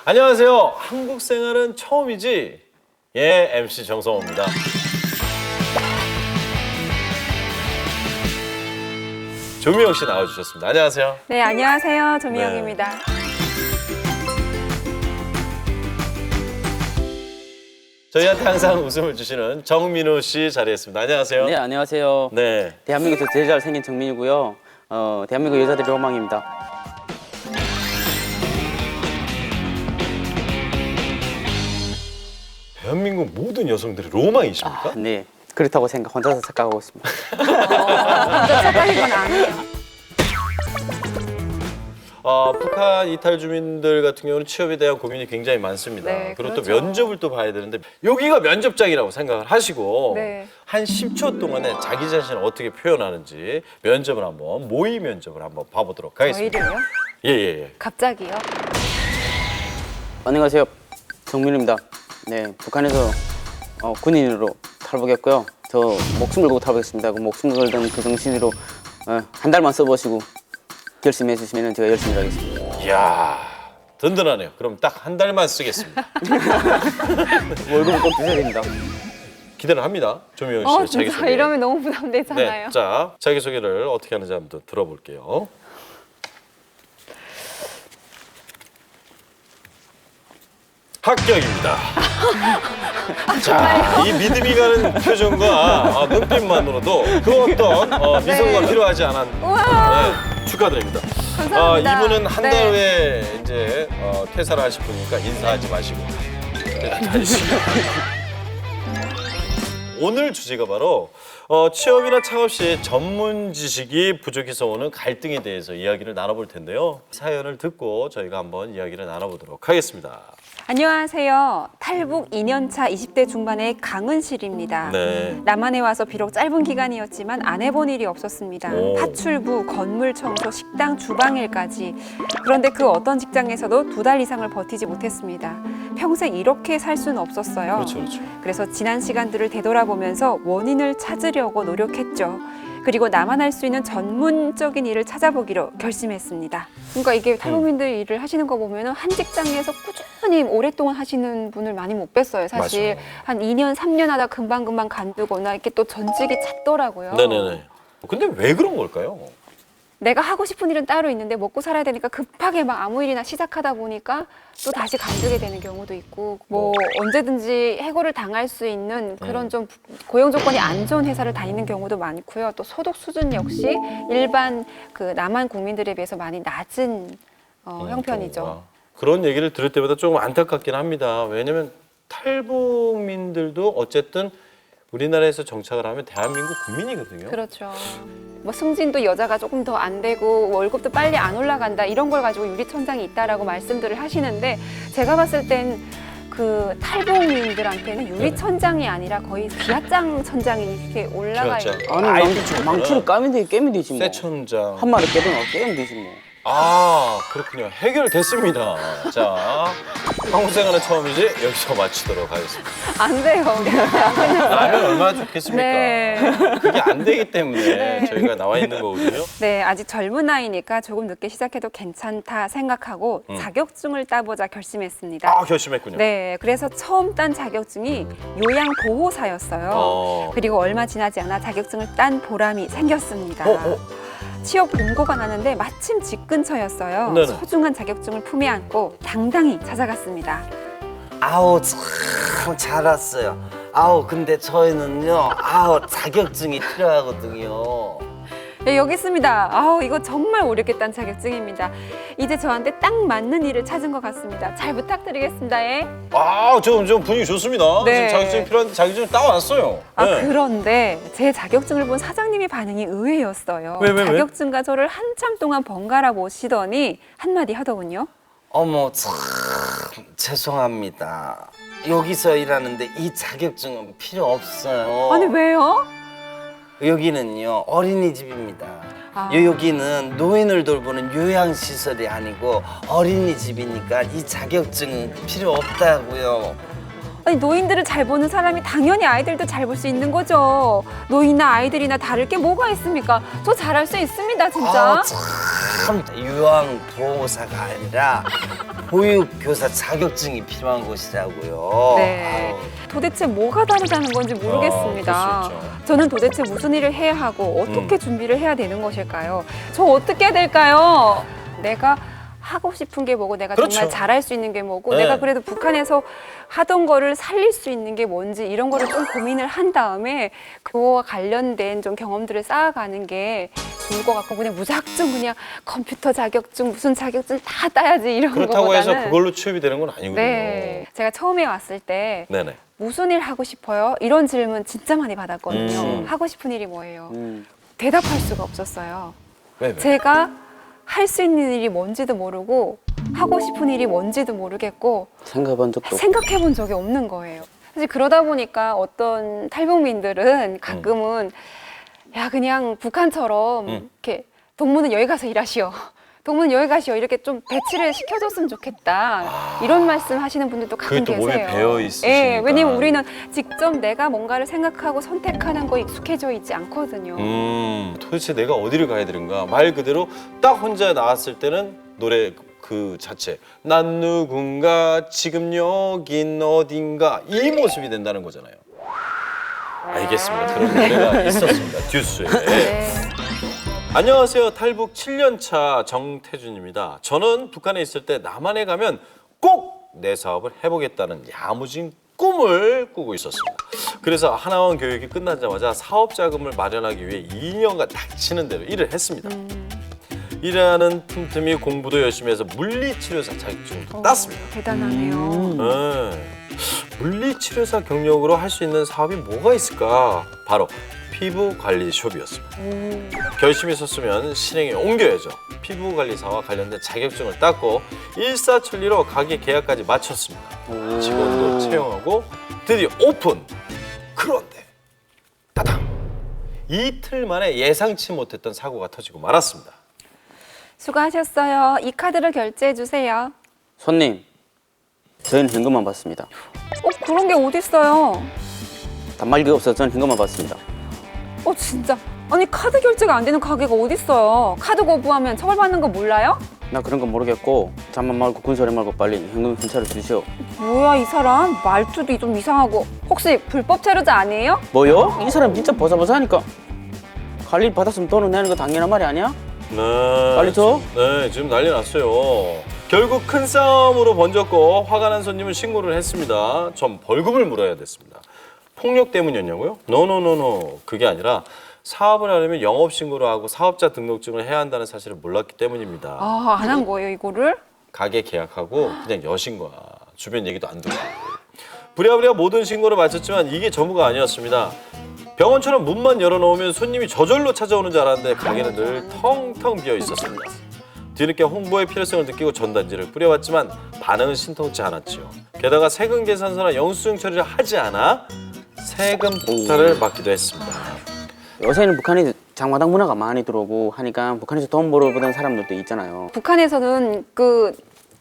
안녕하세요. 한국 생활은 처음이지? 예, MC 정성호입니다. 조미영 씨 나와주셨습니다. 안녕하세요. 네, 안녕하세요. 조미영입니다. 저희한테 항상 웃음을 주시는 정민호 씨 자리했습니다. 안녕하세요. 네, 안녕하세요. 네. 대한민국에서 제일 잘생긴 정민이고요. 대한민국 여자들의 로망입니다. 대한민국 모든 여성들의 로망이십니까? 네, 그렇다고 혼자서 착각하고 있습니다. 먼저 착각인 건 아니에요. 북한 이탈 주민들 같은 경우는 취업에 대한 고민이 굉장히 많습니다. 네, 그리고 그렇죠. 또 면접을 또 봐야 되는데 여기가 면접장이라고 생각을 하시고 네. 한 10초 동안에 자기 자신을 어떻게 표현하는지 면접을 한번 모의 면접을 한번 봐보도록 하겠습니다. 저희를요? 예. 갑자기요? 안녕하세요, 정민입니다. 네, 북한에서 군인으로 탈북했고요. 저 목숨 걸고 탈북했습니다. 그 목숨 걸던 그 정신으로 한 달만 써보시고 열심히 해주시면 제가 열심히 하겠습니다. 이야, 든든하네요. 그럼 딱 한 달만 쓰겠습니다. 월급을 꼭 주셔야 됩니다. 기대를 합니다. 조미영 씨의 진짜 자기소개. 이러면 너무 부담되잖아요. 네, 자, 자기소개를 어떻게 하는지 한번 들어볼게요. 합격입니다. 자, 이 믿음이 가는 표정과 눈빛만으로도 그 어떤 미소가 네. 필요하지 않은 축하드립니다. 감사합니다. 이분은 한 달 네. 후에 이제 퇴사를 하실 분이니까 인사하지 마시고 다니시고. 오늘 주제가 바로 취업이나 창업 시 전문 지식이 부족해서 오는 갈등에 대해서 이야기를 나눠볼 텐데요. 사연을 듣고 저희가 한번 이야기를 나눠보도록 하겠습니다. 안녕하세요. 탈북 2년차 20대 중반의 강은실입니다. 네. 남한에 와서 비록 짧은 기간이었지만 안 해본 일이 없었습니다. 오. 파출부, 건물 청소, 식당, 주방일까지. 그런데 그 어떤 직장에서도 2달 이상을 버티지 못했습니다. 평생 이렇게 살 수는 없었어요. 그렇죠. 그래서 지난 시간들을 되돌아보면서 원인을 찾으려고 노력했죠. 그리고 나만 할 수 있는 전문적인 일을 찾아보기로 결심했습니다. 그러니까 이게 탈북민들 일을 하시는 거 보면 한 직장에서 꾸준히 오랫동안 하시는 분을 많이 못 뵀어요. 사실 맞아요. 한 2년, 3년 하다 금방금방 간두거나 이렇게 또 전직이 찾더라고요. 네네네. 근데 왜 그런 걸까요? 내가 하고 싶은 일은 따로 있는데 먹고 살아야 되니까 급하게 막 아무 일이나 시작하다 보니까 또 다시 간두게 되는 경우도 있고 뭐 언제든지 해고를 당할 수 있는 그런 좀 고용 조건이 안 좋은 회사를 다니는 경우도 많고요. 또 소득 수준 역시 일반 그 남한 국민들에 비해서 많이 낮은 형편이죠. 경우가. 그런 얘기를 들을 때마다 조금 안타깝긴 합니다. 왜냐면 탈북민들도 어쨌든 우리나라에서 정착을 하면 대한민국 국민이거든요. 그렇죠. 뭐 승진도 여자가 조금 더 안 되고 월급도 빨리 안 올라간다 이런 걸 가지고 유리천장이 있다라고 말씀들을 하시는데 제가 봤을 땐 그 탈북민들한테는 유리천장이 아니라 거의 기압장 천장이 이렇게 올라가 기압장. 있는 아니, 그렇구나. 망치를 깨면 되지 뭐. 쇠천장. 한 마리 깨면 되지 뭐. 그렇군요. 해결됐습니다. 자, 한국 생활은 처음이지 여기서 마치도록 하겠습니다. 안 돼요. 나면 얼마나 좋겠습니까? 네. 그게 안 되기 때문에 저희가 나와 있는 거거든요. 네, 아직 젊은 나이니까 조금 늦게 시작해도 괜찮다 생각하고 자격증을 따보자 결심했습니다. 결심했군요. 네, 그래서 처음 딴 자격증이 요양보호사였어요. 그리고 얼마 지나지 않아 자격증을 딴 보람이 생겼습니다. 취업 공고가 나는데 마침 집 근처였어요. 네네. 소중한 자격증을 품에 안고 당당히 찾아갔습니다. 아우 참 잘 왔어요. 근데 저희는요 자격증이 필요하거든요. 네, 여기 있습니다. 이거 정말 어렵게 딴 자격증입니다. 이제 저한테 딱 맞는 일을 찾은 것 같습니다. 잘 부탁드리겠습니다. 예. 좀 분위기 좋습니다. 네. 지금 자격증이 필요한데 자격증을 따왔어요. 네. 그런데 제 자격증을 본 사장님의 반응이 의외였어요. 왜? 자격증과 저를 한참 동안 번갈아 보시더니 한마디 하더군요. 어머 참 죄송합니다. 여기서 일하는데 이 자격증은 필요 없어요. 아니 왜요? 여기는요 어린이집입니다. 여기는 노인을 돌보는 요양시설이 아니고 어린이집이니까 이 자격증은 필요 없다고요. 아니 노인들을 잘 보는 사람이 당연히 아이들도 잘 볼 수 있는 거죠. 노인이나 아이들이나 다를 게 뭐가 있습니까? 저 잘할 수 있습니다, 진짜. 참 요양 보호사가 아니라 보육교사 자격증이 필요한 곳이라고요. 네. 도대체 뭐가 다르다는 건지 모르겠습니다. 그럴 수 있죠. 저는 도대체 무슨 일을 해야 하고 어떻게 준비를 해야 되는 것일까요? 저 어떻게 해야 될까요? 내가 하고 싶은 게 뭐고 내가 그렇죠. 정말 잘할 수 있는 게 뭐고 네. 내가 그래도 북한에서 하던 거를 살릴 수 있는 게 뭔지 이런 거를 좀 고민을 한 다음에 그거와 관련된 좀 경험들을 쌓아가는 게 좋을 것 같고 그냥 무작정 그냥 컴퓨터 자격증 무슨 자격증 다 따야지 이런 그렇다고 거보다는 해서 그걸로 취업이 되는 건 아니거든요. 네. 제가 처음에 왔을 때 네네. 무슨 일 하고 싶어요? 이런 질문 진짜 많이 받았거든요. 하고 싶은 일이 뭐예요? 대답할 수가 없었어요. 왜? 제가 할 수 있는 일이 뭔지도 모르고 하고 싶은 일이 뭔지도 모르겠고 생각해본 적도 없고. 생각해 본 적이 없는 거예요. 사실 그러다 보니까 어떤 탈북민들은 가끔은 야 그냥 북한처럼 이렇게 동무는 여기 가서 일하시오. 동무는 여기 가시오. 이렇게 좀 배치를 시켜줬으면 좋겠다. 이런 말씀 하시는 분들도 가끔 그게 또 몸에 계세요. 배어 있으시니까. 예, 왜냐면 우리는 직접 내가 뭔가를 생각하고 선택하는 거 익숙해져 있지 않거든요. 도대체 내가 어디를 가야 되는가? 말 그대로 딱 혼자 나왔을 때는 노래 그 자체 난 누군가 지금 여긴 어딘가 이 모습이 된다는 거잖아요. 알겠습니다. 그런 노래가 있었습니다. 듀스에. 네. 안녕하세요. 탈북 7년차 정태준입니다. 저는 북한에 있을 때 남한에 가면 꼭 내 사업을 해보겠다는 야무진 꿈을 꾸고 있었습니다. 그래서 하나원 교육이 끝나자마자 사업 자금을 마련하기 위해 2년간 닥치는 대로 일을 했습니다. 일하는 틈틈이 공부도 열심히 해서 물리치료사 자격증도 땄습니다. 대단하네요. 네. 물리치료사 경력으로 할 수 있는 사업이 뭐가 있을까? 바로 피부관리숍이었습니다. 결심이 섰으면 실행에 옮겨야죠. 피부관리사와 관련된 자격증을 땄고 일사천리로 가게 계약까지 마쳤습니다. 직원도 채용하고 드디어 오픈! 그런데 따당! 이틀 만에 예상치 못했던 사고가 터지고 말았습니다. 수고하셨어요. 이 카드로 결제해 주세요. 손님, 저희는 현금만 받습니다. 그런 게 어딨어요? 단말기가 없어서 저는 현금만 받습니다. 진짜. 아니 카드 결제가 안 되는 가게가 어딨어요? 카드 거부하면 처벌받는 거 몰라요? 나 그런 건 모르겠고 잠만 말고 군소리 말고 빨리 현금 현찰을 주시오. 뭐야 이 사람 말투도 좀 이상하고 혹시 불법 체류자 아니에요? 뭐요? 이 사람 진짜 보사보사하니까 관리 받았으면 돈을 내는 거 당연한 말이 아니야? 네, 빨리 줘. 네, 지금 난리 났어요. 결국 큰 싸움으로 번졌고 화가 난 손님은 신고를 했습니다. 전 벌금을 물어야 됐습니다. 폭력 때문이었냐고요? 노노노노. 그게 아니라 사업을 하려면 영업신고를 하고 사업자 등록증을 해야 한다는 사실을 몰랐기 때문입니다. 안 한 거예요 이거를? 가게 계약하고 그냥 여신 거야. 주변 얘기도 안 듣고. 부랴부랴 모든 신고를 마쳤지만 이게 전부가 아니었습니다. 병원처럼 문만 열어놓으면 손님이 저절로 찾아오는 줄 알았는데 가게는 늘 텅텅 비어 있었습니다. 뒤늦게 홍보의 필요성을 느끼고 전단지를 뿌려봤지만 반응은 신통치 않았지요. 게다가 세금 계산서나 영수증 처리를 하지 않아 세금 폭탄을 맞기도 했습니다. 요새는 북한에 장마당 문화가 많이 들어오고 하니까 북한에서 돈 벌어보던 사람들도 있잖아요. 북한에서는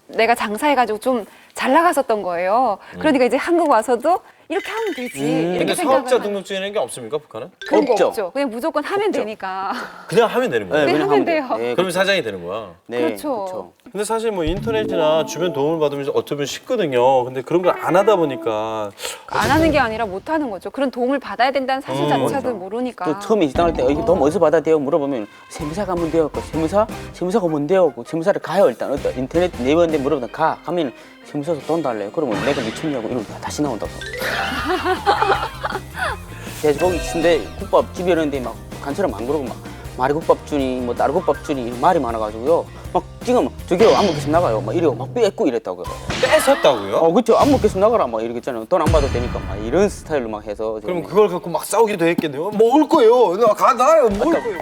내가 장사해가지고 좀 잘 나갔었던 거예요. 그러니까 이제 한국 와서도 이렇게 하면 되지. 이렇게 근데 생각을 사업자 하는- 등록증이라는 게 없습니까, 북한은? 그런 거 없죠. 없죠. 그냥 무조건 하면 되니까. 그냥 하면 되는 거예요. 네, 그냥 하면 돼요. 네, 그러면 사장이 되는 거야. 네, 그렇죠. 그렇죠. 근데 사실 뭐 인터넷이나 주변 도움을 받으면 어쩌면 쉽거든요. 근데 그런 걸 안 하다 보니까 안 하는 게 아니라 못 하는 거죠. 그런 도움을 받아야 된다는 사실 자체도 모르니까. 또 처음에 시작할 때 이거 돈 어디서 받아야 돼요? 물어보면 세무사 가면 돼요. 세무사가 뭔데요? 세무사를 가요 일단. 인터넷 네이버인데 물어보면 가면 세무사에서 돈 달래요. 그러면 내가 미쳤냐고 이러면 다시 나온다고. 돼지고기 친데 국밥 집이었는데 막 간처럼 안 그러고 막 마리국밥 주니 뭐 나르국밥 주니 이런 말이 많아가지고요. 막 지금 저기요 안 먹겠으면 나가요. 막 이러고 막 뺏고 이랬다고요. 뺏었다고요? 그렇죠. 안 먹겠으면 나가라 막 이러겠잖아요. 돈 안 받아도 되니까 막 이런 스타일로 막 해서. 그럼 그걸 갖고 막 싸우기도 했겠네요. 먹을 거예요. 나요. 먹을 거예요.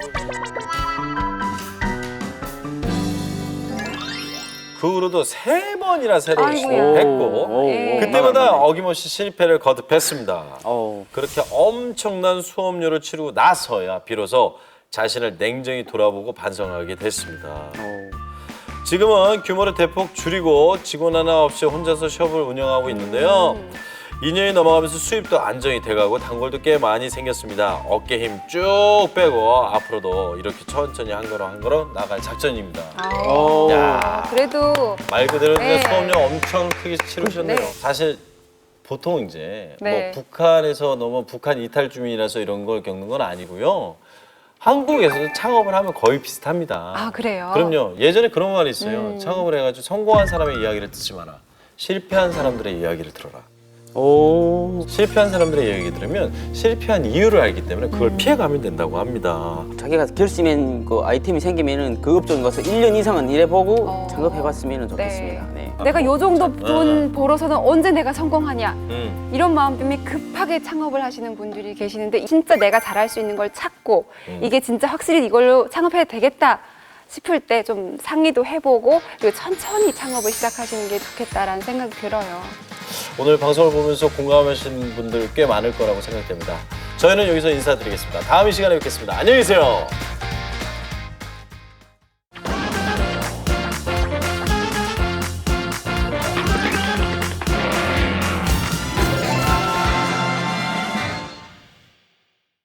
그 후로도 3번이나 새로운 아이고야. 시도를 했고 예. 그때마다 어김없이 실패를 거듭했습니다. 어우. 그렇게 엄청난 수업료를 치르고 나서야 비로소 자신을 냉정히 돌아보고 반성하게 됐습니다. 지금은 규모를 대폭 줄이고 직원 하나 없이 혼자서 숍을 운영하고 있는데요. 2년이 넘어가면서 수입도 안정이 돼가고 단골도 꽤 많이 생겼습니다. 어깨 힘 쭉 빼고 앞으로도 이렇게 천천히 한 걸음 나갈 작전입니다. 오. 야. 그래도 말 그대로 네. 수업료 엄청 크게 치르셨네요. 네. 사실 보통 이제 네. 뭐 북한에서 너무 북한 이탈 주민이라서 이런 걸 겪는 건 아니고요. 한국에서도 창업을 하면 거의 비슷합니다. 아, 그래요? 그럼요. 예전에 그런 말이 있어요. 창업을 해가지고 성공한 사람의 이야기를 듣지 마라. 실패한 사람들의 이야기를 들어라. 오. 실패한 사람들의 이야기 들으면 실패한 이유를 알기 때문에 그걸 피해가면 된다고 합니다. 자기가 결심한 그 아이템이 생기면은 그 업종에 가서 1년 이상은 일해보고 창업해봤으면 좋겠습니다. 네. 내가 요 정도 돈 벌어서는 언제 내가 성공하냐 이런 마음 때문에 급하게 창업을 하시는 분들이 계시는데 진짜 내가 잘할 수 있는 걸 찾고 이게 진짜 확실히 이걸로 창업해도 되겠다 싶을 때 좀 상의도 해보고 그리고 천천히 창업을 시작하시는 게 좋겠다라는 생각이 들어요. 오늘 방송을 보면서 공감하시는 분들 꽤 많을 거라고 생각됩니다. 저희는 여기서 인사드리겠습니다. 다음 이 시간에 뵙겠습니다. 안녕히 계세요.